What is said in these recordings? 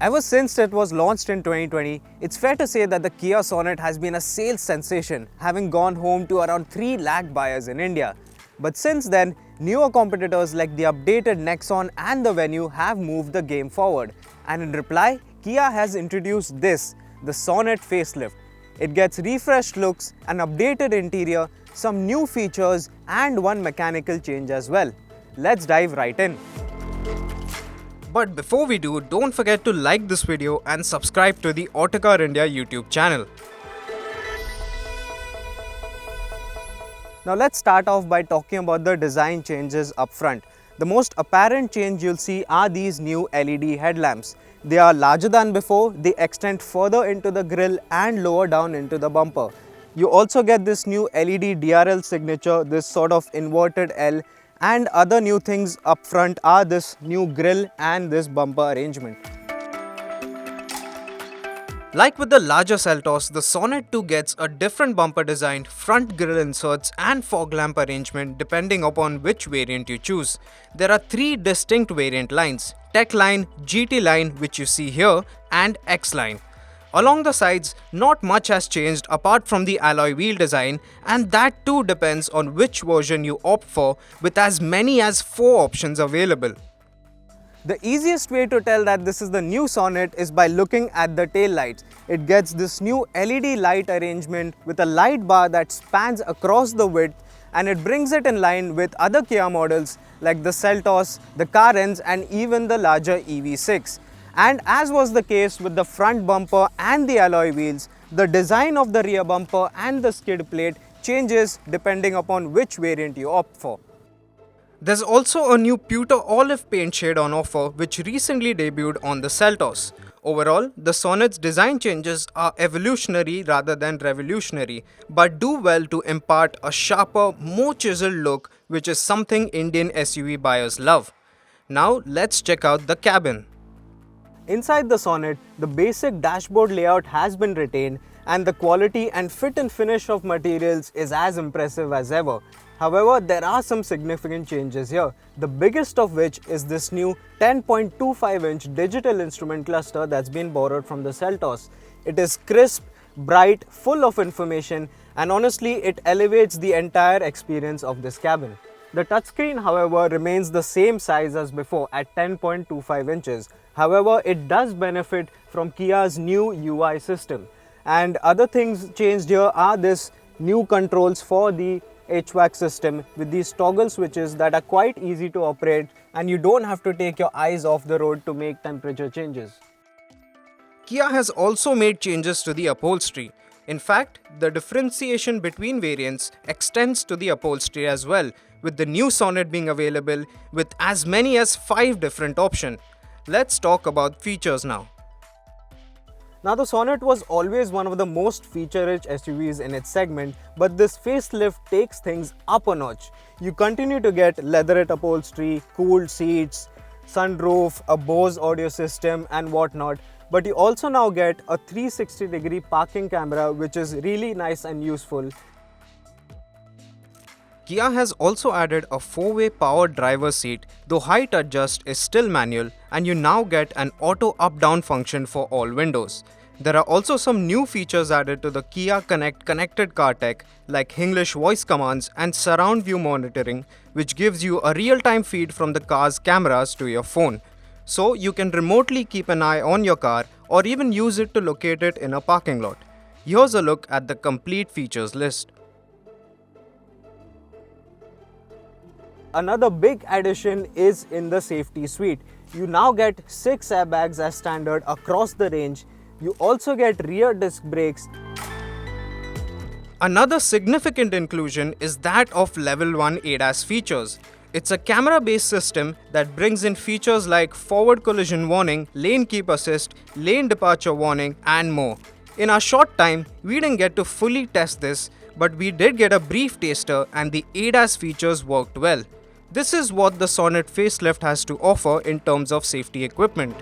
Ever since it was launched in 2020, it's fair to say that the Kia Sonet has been a sales sensation, having gone home to around 3 lakh buyers in India. But since then, newer competitors like the updated Nexon and the Venue have moved the game forward. And in reply, Kia has introduced this, the Sonet facelift. It gets refreshed looks, an updated interior, some new features and one mechanical change as well. Let's dive right in. But before we do, don't forget to like this video and subscribe to the Autocar India YouTube channel. Now let's start off by talking about the design changes up front. The most apparent change you'll see are these new LED headlamps. They are larger than before, they extend further into the grille and lower down into the bumper. You also get this new LED DRL signature, this sort of inverted L, and other new things up front are this new grille and this bumper arrangement. Like with the larger Seltos, the Sonet 2 gets a different bumper design, front grille inserts and fog lamp arrangement depending upon which variant you choose. There are 3 distinct variant lines, Tech Line, GT Line which you see here and X-Line. Along the sides, not much has changed apart from the alloy wheel design, and that too depends on which version you opt for, with as many as 4 options available. The easiest way to tell that this is the new Sonet is by looking at the tail lights. It gets this new LED light arrangement with a light bar that spans across the width, and it brings it in line with other Kia models like the Seltos, the Carens and even the larger EV6. And as was the case with the front bumper and the alloy wheels, the design of the rear bumper and the skid plate changes depending upon which variant you opt for. There's also a new pewter olive paint shade on offer which recently debuted on the Seltos. Overall, the Sonet's design changes are evolutionary rather than revolutionary, but do well to impart a sharper, more chiseled look, which is something Indian SUV buyers love. Now let's check out the cabin. Inside the Sonet, the basic dashboard layout has been retained and the quality and fit and finish of materials is as impressive as ever. However, there are some significant changes here, the biggest of which is this new 10.25-inch digital instrument cluster that's been borrowed from the Seltos. It is crisp, bright, full of information, and honestly it elevates the entire experience of this cabin. The touchscreen, however, remains the same size as before at 10.25 inches. However, it does benefit from Kia's new UI system. And other things changed here are this new controls for the HVAC system with these toggle switches that are quite easy to operate and you don't have to take your eyes off the road to make temperature changes. Kia has also made changes to the upholstery. In fact, the differentiation between variants extends to the upholstery as well, with the new Sonet being available with as many as 5 different options. Let's talk about features now. Now the Sonet was always one of the most feature-rich SUVs in its segment, but this facelift takes things up a notch. You continue to get leatherette upholstery, cooled seats, sunroof, a Bose audio system and whatnot, but you also now get a 360-degree parking camera which is really nice and useful. Kia has also added a 4-way power driver's seat, though height adjust is still manual, and you now get an auto up-down function for all windows. There are also some new features added to the Kia Connect connected car tech like English voice commands and surround view monitoring, which gives you a real-time feed from the car's cameras to your phone. So you can remotely keep an eye on your car or even use it to locate it in a parking lot. Here's a look at the complete features list. Another big addition is in the safety suite. You now get 6 airbags as standard across the range. You also get rear disc brakes. Another significant inclusion is that of Level 1 ADAS features. It's a camera-based system that brings in features like forward collision warning, lane keep assist, lane departure warning, and more. In our short time, we didn't get to fully test this, but we did get a brief taster and the ADAS features worked well. This is what the Sonet facelift has to offer in terms of safety equipment.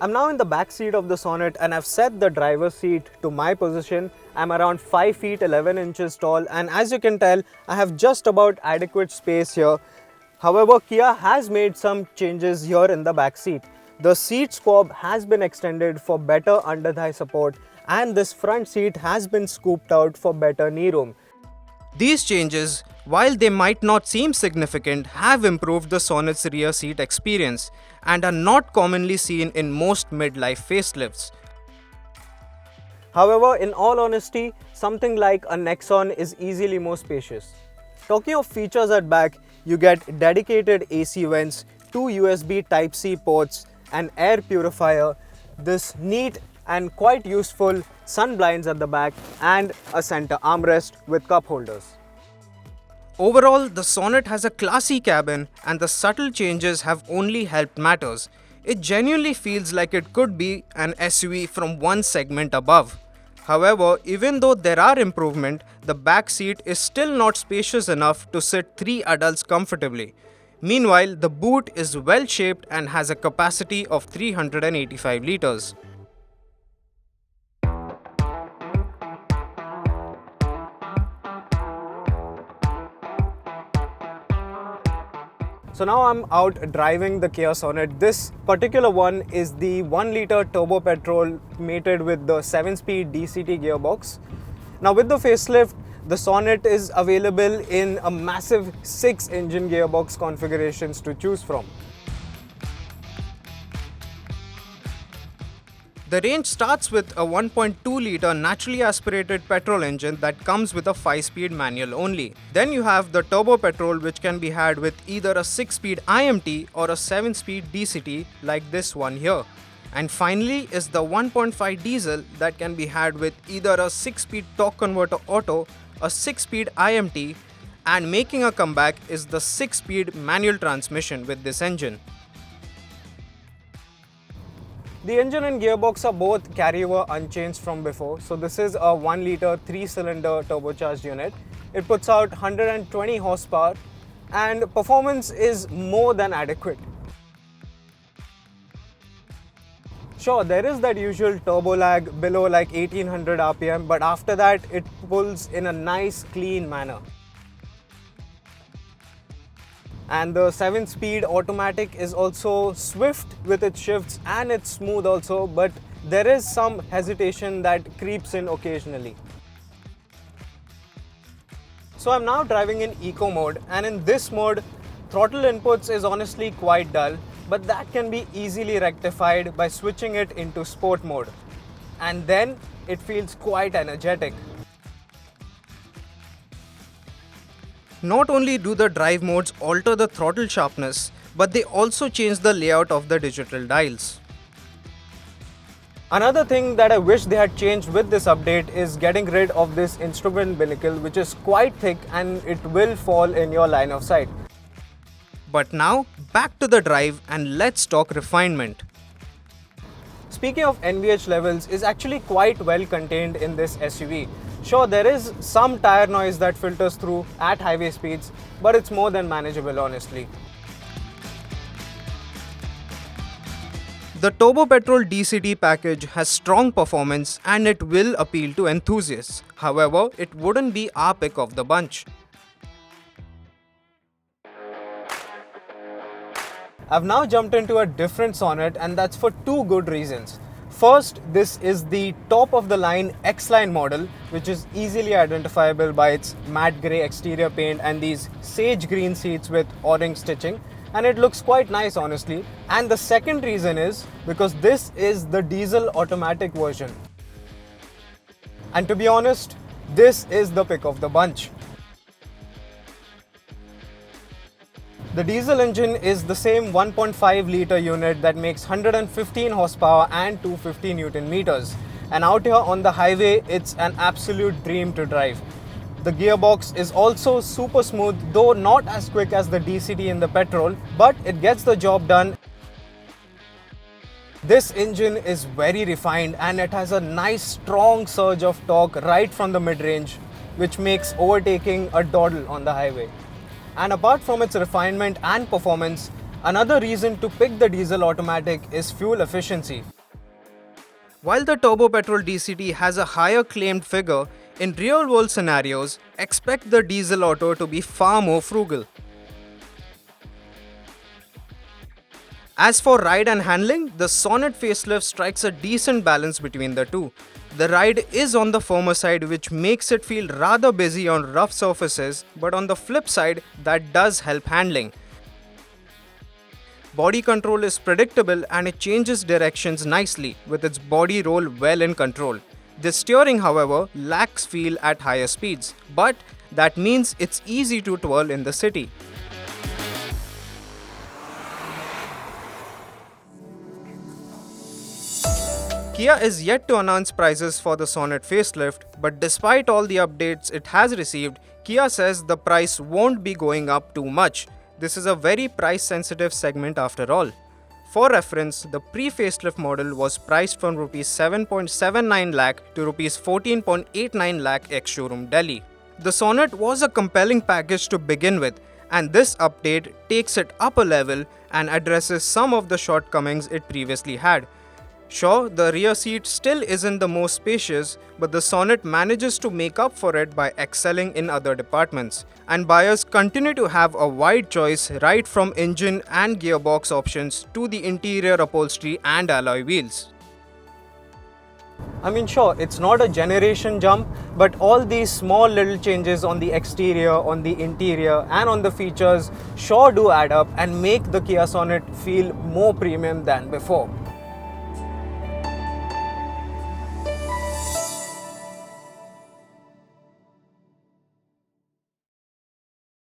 I'm now in the back seat of the Sonet and I've set the driver's seat to my position. I'm around 5 feet 11 inches tall, and as you can tell, I have just about adequate space here. However, Kia has made some changes here in the back seat. The seat squab has been extended for better under-thigh support, and this front seat has been scooped out for better knee room. These changes, while they might not seem significant, have improved the Sonet's rear seat experience and are not commonly seen in most midlife facelifts. However, in all honesty, something like a Nexon is easily more spacious. Talking of features at back, you get dedicated AC vents, 2 USB Type-C ports, an air purifier, this neat and quite useful sun blinds at the back, and a center armrest with cup holders. Overall, the Sonet has a classy cabin, and the subtle changes have only helped matters. It genuinely feels like it could be an SUV from one segment above. However, even though there are improvements, the back seat is still not spacious enough to sit 3 adults comfortably. Meanwhile, the boot is well shaped and has a capacity of 385 litres. So now I'm out driving the Kia Sonet. This particular one is the 1-litre turbo-petrol mated with the 7-speed DCT gearbox. Now with the facelift, the Sonet is available in a massive 6-engine gearbox configurations to choose from. The range starts with a 1.2-litre naturally aspirated petrol engine that comes with a 5-speed manual only. Then you have the turbo petrol, which can be had with either a 6-speed IMT or a 7-speed DCT like this one here. And finally is the 1.5 diesel that can be had with either a 6-speed torque converter auto, a 6-speed IMT, and making a comeback is the 6-speed manual transmission with this engine. The engine and gearbox are both carryover unchanged from before. So this is a 1-litre 3-cylinder turbocharged unit. It puts out 120 horsepower and performance is more than adequate. Sure, there is that usual turbo lag below like 1800 RPM, but after that it pulls in a nice clean manner. And the 7-speed automatic is also swift with its shifts and it's smooth also, but there is some hesitation that creeps in occasionally. So I'm now driving in eco mode, and in this mode, throttle inputs is honestly quite dull, but that can be easily rectified by switching it into sport mode. And then it feels quite energetic. Not only do the drive modes alter the throttle sharpness, but they also change the layout of the digital dials. Another thing that I wish they had changed with this update is getting rid of this instrument binnacle, which is quite thick and it will fall in your line of sight. But now, back to the drive and let's talk refinement. Speaking of NVH levels, is actually quite well contained in this SUV. Sure, there is some tire noise that filters through at highway speeds, but it's more than manageable honestly. The Turbo-petrol DCT package has strong performance and it will appeal to enthusiasts. However, it wouldn't be our pick of the bunch. I've now jumped into a different Sonet, and that's for 2 good reasons. First, this is the top-of-the-line X-Line model, which is easily identifiable by its matte grey exterior paint and these sage green seats with orange stitching, and it looks quite nice honestly. And the second reason is because this is the diesel automatic version. And to be honest, this is the pick of the bunch. The diesel engine is the same 1.5-litre unit that makes 115 horsepower and 250 Newton meters. And out here on the highway, it's an absolute dream to drive. The gearbox is also super smooth, though not as quick as the DCT in the petrol, but it gets the job done. This engine is very refined and it has a nice strong surge of torque right from the mid-range, which makes overtaking a doddle on the highway. And apart from its refinement and performance, another reason to pick the diesel automatic is fuel efficiency. While the Turbo-petrol DCT has a higher claimed figure, in real-world scenarios, expect the diesel auto to be far more frugal. As for ride and handling, the Sonet facelift strikes a decent balance between the two. The ride is on the firmer side, which makes it feel rather busy on rough surfaces, but on the flip side, that does help handling. Body control is predictable and it changes directions nicely, with its body roll well in control. The steering, however, lacks feel at higher speeds, but that means it's easy to twirl in the city. Kia is yet to announce prices for the Sonet facelift, but despite all the updates it has received, Kia says the price won't be going up too much. This is a very price-sensitive segment after all. For reference, the pre-facelift model was priced from Rs 7.79 lakh to Rs 14.89 lakh ex-showroom Delhi. The Sonet was a compelling package to begin with, and this update takes it up a level and addresses some of the shortcomings it previously had. Sure, the rear seat still isn't the most spacious, but the Sonet manages to make up for it by excelling in other departments. And buyers continue to have a wide choice right from engine and gearbox options to the interior upholstery and alloy wheels. I mean, sure, it's not a generation jump, but all these small little changes on the exterior, on the interior and on the features sure do add up and make the Kia Sonet feel more premium than before.